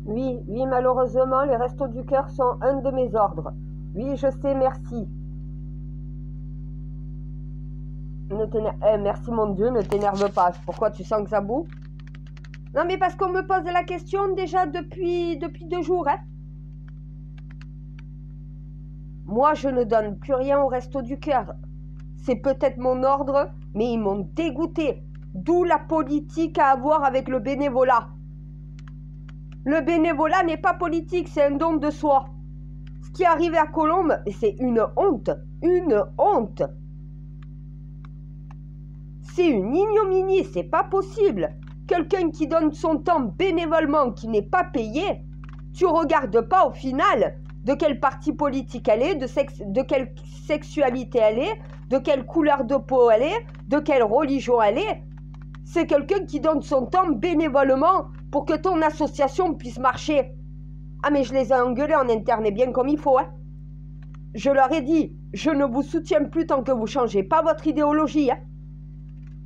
Oui, oui, malheureusement, les Restos du Cœur sont un de mes ordres. Oui, je sais, merci. Merci mon Dieu, ne t'énerve pas. Pourquoi tu sens que ça boue? Non, mais parce qu'on me pose la question déjà depuis 2 jours, hein. Moi, je ne donne plus rien aux Restos du Cœur. C'est peut-être mon ordre, mais ils m'ont dégoûté. D'où la politique à avoir avec le bénévolat. Le bénévolat n'est pas politique, c'est un don de soi. Ce qui est arrivé à Colombes, c'est une honte. Une honte. C'est une ignominie, c'est pas possible. Quelqu'un qui donne son temps bénévolement, qui n'est pas payé, tu regardes pas au final de quel parti politique elle est, de quelle sexualité elle est, de quelle couleur de peau elle est, de quelle religion elle est. C'est quelqu'un qui donne son temps bénévolement pour que ton association puisse marcher. Ah mais je les ai engueulés en interne et bien comme il faut. Hein. Je leur ai dit, je ne vous soutiens plus tant que vous ne changez pas votre idéologie. Hein.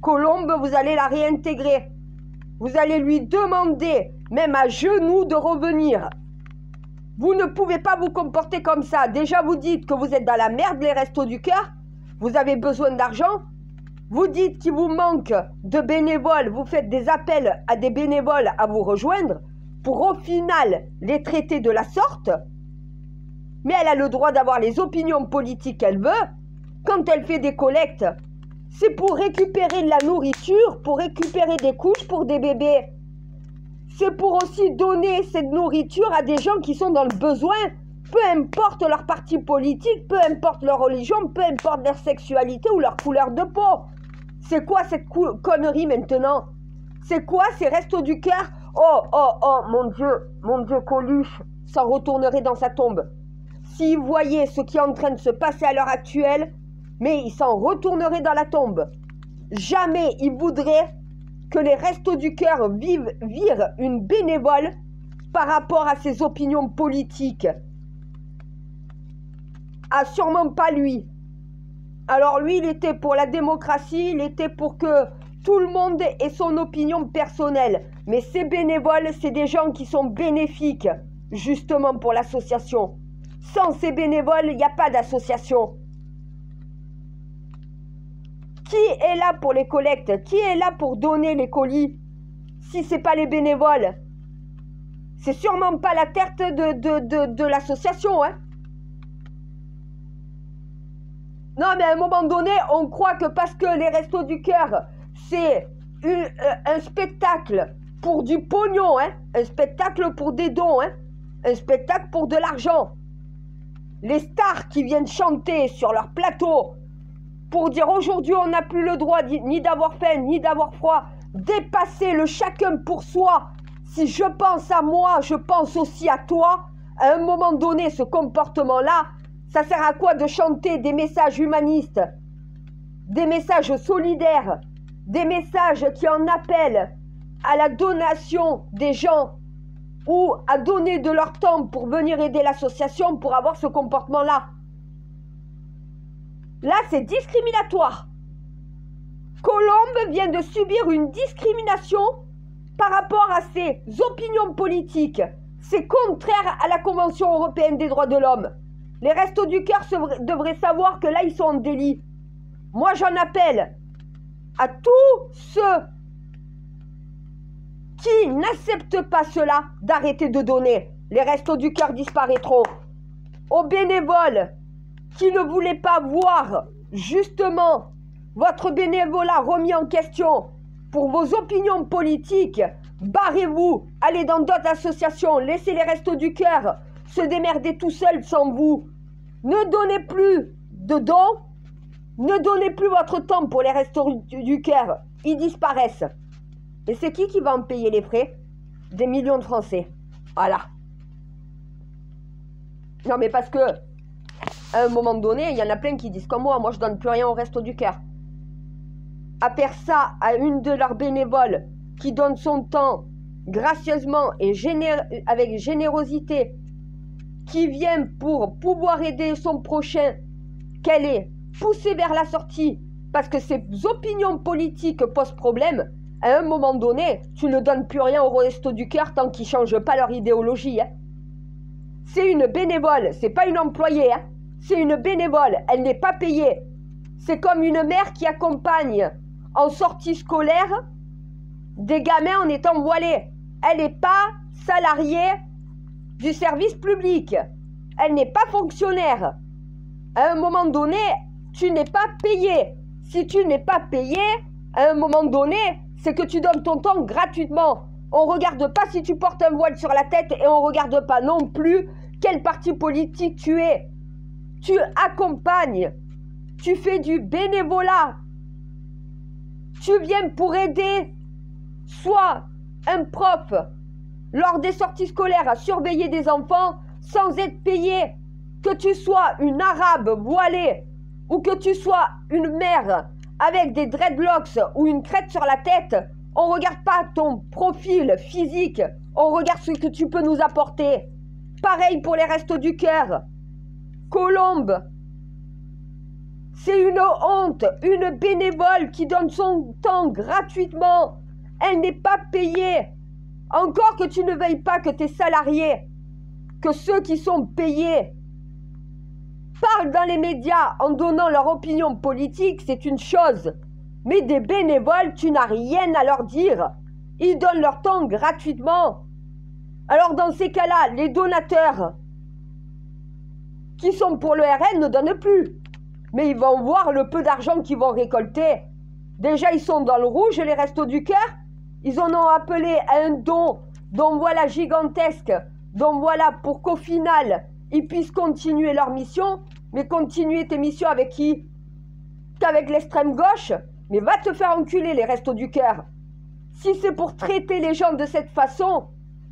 Colombe, vous allez la réintégrer. Vous allez lui demander, même à genoux, de revenir. Vous ne pouvez pas vous comporter comme ça. Déjà, vous dites que vous êtes dans la merde, les Restos du Cœur. Vous avez besoin d'argent. Vous dites qu'il vous manque de bénévoles. Vous faites des appels à des bénévoles à vous rejoindre pour au final les traiter de la sorte. Mais elle a le droit d'avoir les opinions politiques qu'elle veut. Quand elle fait des collectes, c'est pour récupérer de la nourriture, pour récupérer des couches pour des bébés. C'est pour aussi donner cette nourriture à des gens qui sont dans le besoin, peu importe leur parti politique, peu importe leur religion, peu importe leur sexualité ou leur couleur de peau. C'est quoi cette connerie maintenant? C'est quoi ces Restos du Cœur? Oh, mon Dieu, Coluche s'en retournerait dans sa tombe. S'il voyait ce qui est en train de se passer à l'heure actuelle, mais il s'en retournerait dans la tombe. Jamais il voudrait que les Restos du Cœur virent une bénévole par rapport à ses opinions politiques. Ah, sûrement pas lui. Alors lui, il était pour la démocratie, il était pour que tout le monde ait son opinion personnelle. Mais ces bénévoles, c'est des gens qui sont bénéfiques, justement pour l'association. Sans ces bénévoles, il n'y a pas d'association. Qui est là pour les collectes? Qui est là pour donner les colis? Si ce n'est pas les bénévoles. C'est sûrement pas la tête de l'association. Hein. Non, mais à un moment donné, on croit que parce que les Restos du Cœur, c'est un spectacle pour du pognon, hein, un spectacle pour des dons, hein, un spectacle pour de l'argent. Les stars qui viennent chanter sur leur plateau pour dire aujourd'hui on n'a plus le droit ni d'avoir faim, ni d'avoir froid, dépasser le chacun pour soi. Si je pense à moi, je pense aussi à toi. À un moment donné, ce comportement-là, ça sert à quoi de chanter des messages humanistes, des messages solidaires, des messages qui en appellent à la donation des gens ou à donner de leur temps pour venir aider l'association pour avoir ce comportement-là? Là, c'est discriminatoire. Colombe vient de subir une discrimination par rapport à ses opinions politiques. C'est contraire à la Convention européenne des droits de l'homme. Les Restos du Cœur devraient savoir que là, ils sont en délit. Moi, j'en appelle à tous ceux qui n'acceptent pas cela d'arrêter de donner. Les Restos du Cœur disparaîtront. Aux bénévoles qui ne voulaient pas voir justement votre bénévolat remis en question pour vos opinions politiques, barrez-vous, allez dans d'autres associations, laissez les Restos du Cœur se démerder tout seuls sans vous. Ne donnez plus de dons, ne donnez plus votre temps pour les Restos du Cœur, ils disparaissent. Et c'est qui va en payer les frais? Des millions de Français. Voilà. Non mais parce que à un moment donné, il y en a plein qui disent comme moi je donne plus rien aux Restos du Cœur. À faire ça à une de leurs bénévoles qui donne son temps gracieusement et avec générosité, qui vient pour pouvoir aider son prochain, qu'elle est poussée vers la sortie parce que ses opinions politiques posent problème, À un moment donné, tu ne donnes plus rien aux Restos du Cœur tant qu'ils ne changent pas leur idéologie. Hein. C'est une bénévole, c'est pas une employée. Hein. C'est une bénévole, elle n'est pas payée. C'est comme une mère qui accompagne en sortie scolaire des gamins en étant voilés. Elle n'est pas salariée du service public. Elle n'est pas fonctionnaire. À un moment donné, tu n'es pas payé. Si tu n'es pas payé, à un moment donné, c'est que tu donnes ton temps gratuitement. On ne regarde pas si tu portes un voile sur la tête et on ne regarde pas non plus quel parti politique tu es. Tu accompagnes. Tu fais du bénévolat. Tu viens pour aider soit un prof lors des sorties scolaires à surveiller des enfants sans être payé. Que tu sois une arabe voilée ou que tu sois une mère avec des dreadlocks ou une crête sur la tête, on ne regarde pas ton profil physique, on regarde ce que tu peux nous apporter. Pareil pour les Restos du Cœur. Colombe, c'est une honte, une bénévole qui donne son temps gratuitement. Elle n'est pas payée. Encore que tu ne veuilles pas que tes salariés, que ceux qui sont payés, parlent dans les médias en donnant leur opinion politique, c'est une chose. Mais des bénévoles, tu n'as rien à leur dire. Ils donnent leur temps gratuitement. Alors dans ces cas-là, les donateurs qui sont pour le RN ne donnent plus. Mais ils vont voir le peu d'argent qu'ils vont récolter. Déjà, ils sont dans le rouge, les Restos du Cœur. Ils en ont appelé à un don, dont voilà gigantesque, dont voilà pour qu'au final, ils puissent continuer leur mission. Mais continuer tes missions avec qui? Qu'avec l'extrême gauche? Mais va te faire enculer, les Restos du Cœur. Si c'est pour traiter les gens de cette façon,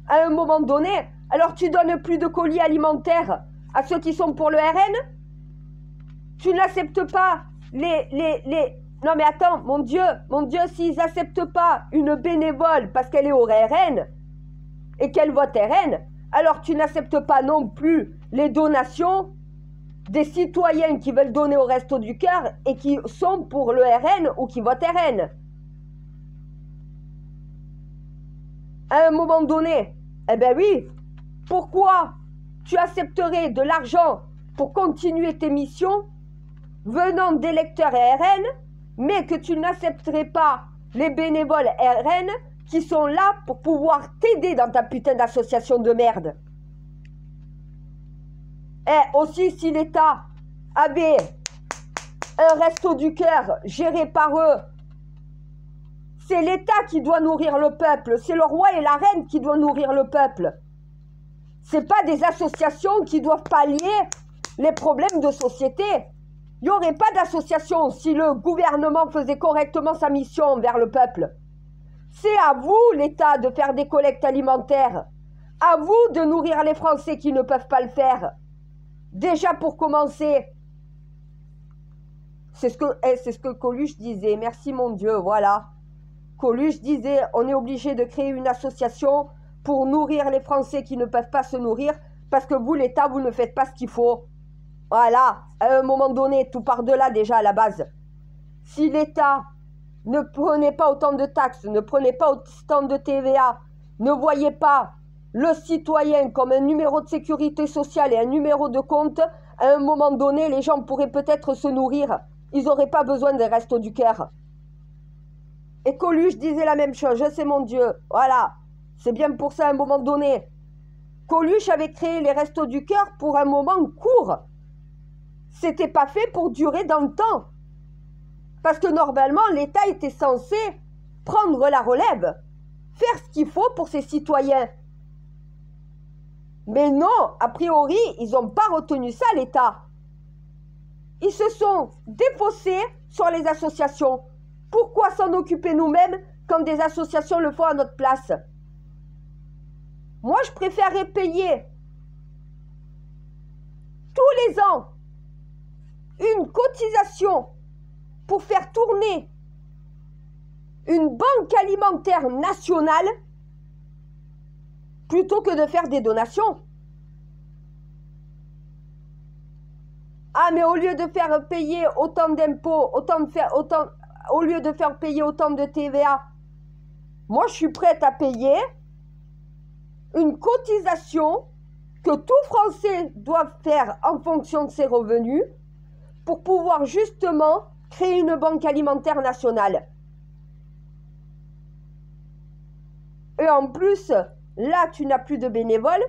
à un moment donné, alors tu donnes plus de colis alimentaires à ceux qui sont pour le RN? Tu n'acceptes pas les... Non mais attends, mon Dieu, s'ils n'acceptent pas une bénévole parce qu'elle est au RN et qu'elle vote RN, alors tu n'acceptes pas non plus les donations des citoyens qui veulent donner au Restos du Cœur et qui sont pour le RN ou qui votent RN. À un moment donné, eh ben oui, pourquoi tu accepterais de l'argent pour continuer tes missions venant d'électeurs RN, mais que tu n'accepterais pas les bénévoles RN qui sont là pour pouvoir t'aider dans ta putain d'association de merde? Et aussi, si l'État avait un Resto du Cœur géré par eux, c'est l'État qui doit nourrir le peuple, c'est le roi et la reine qui doivent nourrir le peuple. C'est pas des associations qui doivent pallier les problèmes de société. Il n'y aurait pas d'association si le gouvernement faisait correctement sa mission envers le peuple. C'est à vous, l'État, de faire des collectes alimentaires. À vous de nourrir les Français qui ne peuvent pas le faire. Déjà pour commencer, c'est ce que Coluche disait. Merci mon Dieu, voilà. Coluche disait, on est obligé de créer une association pour nourrir les Français qui ne peuvent pas se nourrir parce que vous, l'État, vous ne faites pas ce qu'il faut. Voilà, à un moment donné, tout part de là déjà à la base. Si l'État ne prenait pas autant de taxes, ne prenait pas autant de TVA, ne voyait pas le citoyen comme un numéro de sécurité sociale et un numéro de compte, à un moment donné, les gens pourraient peut-être se nourrir. Ils n'auraient pas besoin des Restos du Cœur. Et Coluche disait la même chose, je sais mon Dieu, voilà, c'est bien pour ça à un moment donné. Coluche avait créé les Restos du Cœur pour un moment court. C'était pas fait pour durer dans le temps. Parce que normalement, l'État était censé prendre la relève, faire ce qu'il faut pour ses citoyens. Mais non, a priori, ils n'ont pas retenu ça, l'État. Ils se sont défaussés sur les associations. Pourquoi s'en occuper nous-mêmes quand des associations le font à notre place? Moi, je préférerais payer tous les ans une cotisation pour faire tourner une banque alimentaire nationale plutôt que de faire des donations. Ah, mais au lieu de faire payer autant d'impôts, au lieu de faire payer autant de TVA Moi, je suis prête à payer une cotisation que tout Français doit faire en fonction de ses revenus pour pouvoir justement créer une banque alimentaire nationale. Et en plus, là, tu n'as plus de bénévoles,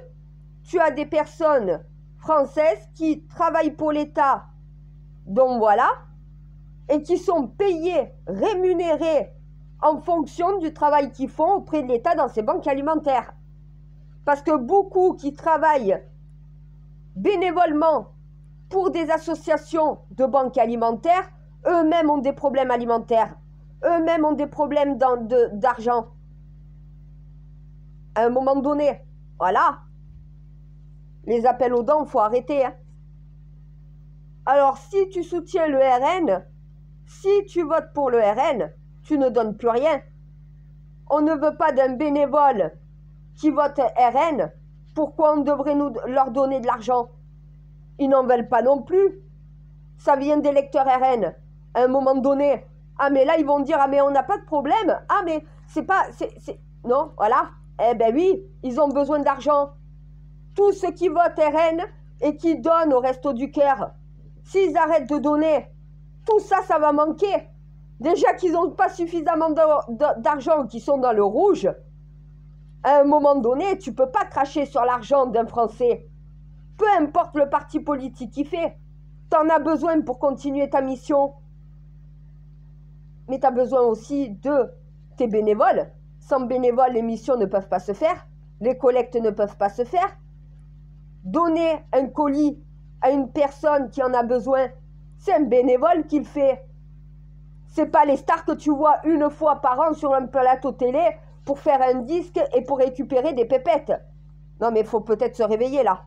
tu as des personnes françaises qui travaillent pour l'État, donc voilà, et qui sont payées, rémunérées en fonction du travail qu'ils font auprès de l'État dans ces banques alimentaires. Parce que beaucoup qui travaillent bénévolement pour des associations de banques alimentaires, eux-mêmes ont des problèmes alimentaires, eux-mêmes ont des problèmes d'argent. À un moment donné, voilà, les appels aux dons, il faut arrêter. Hein. Alors, si tu soutiens le RN, si tu votes pour le RN, tu ne donnes plus rien. On ne veut pas d'un bénévole qui vote RN. Pourquoi on devrait leur donner de l'argent? Ils n'en veulent pas non plus. Ça vient des électeurs RN. À un moment donné, ah mais là ils vont dire, ah mais on n'a pas de problème. Ah mais c'est pas... Non, voilà. Eh ben oui, ils ont besoin d'argent. Tous ceux qui votent RN et qui donnent au Resto du Cœur, s'ils arrêtent de donner, tout ça, ça va manquer. Déjà qu'ils n'ont pas suffisamment d'argent, qu'ils sont dans le rouge, à un moment donné, tu ne peux pas cracher sur l'argent d'un Français. Peu importe le parti politique qu'il fait, tu en as besoin pour continuer ta mission. Mais tu as besoin aussi de tes bénévoles. Sans bénévoles, les missions ne peuvent pas se faire. Les collectes ne peuvent pas se faire. Donner un colis à une personne qui en a besoin, c'est un bénévole qui le fait. C'est pas les stars que tu vois une fois par an sur un plateau télé pour faire un disque et pour récupérer des pépettes. Non mais il faut peut-être se réveiller là.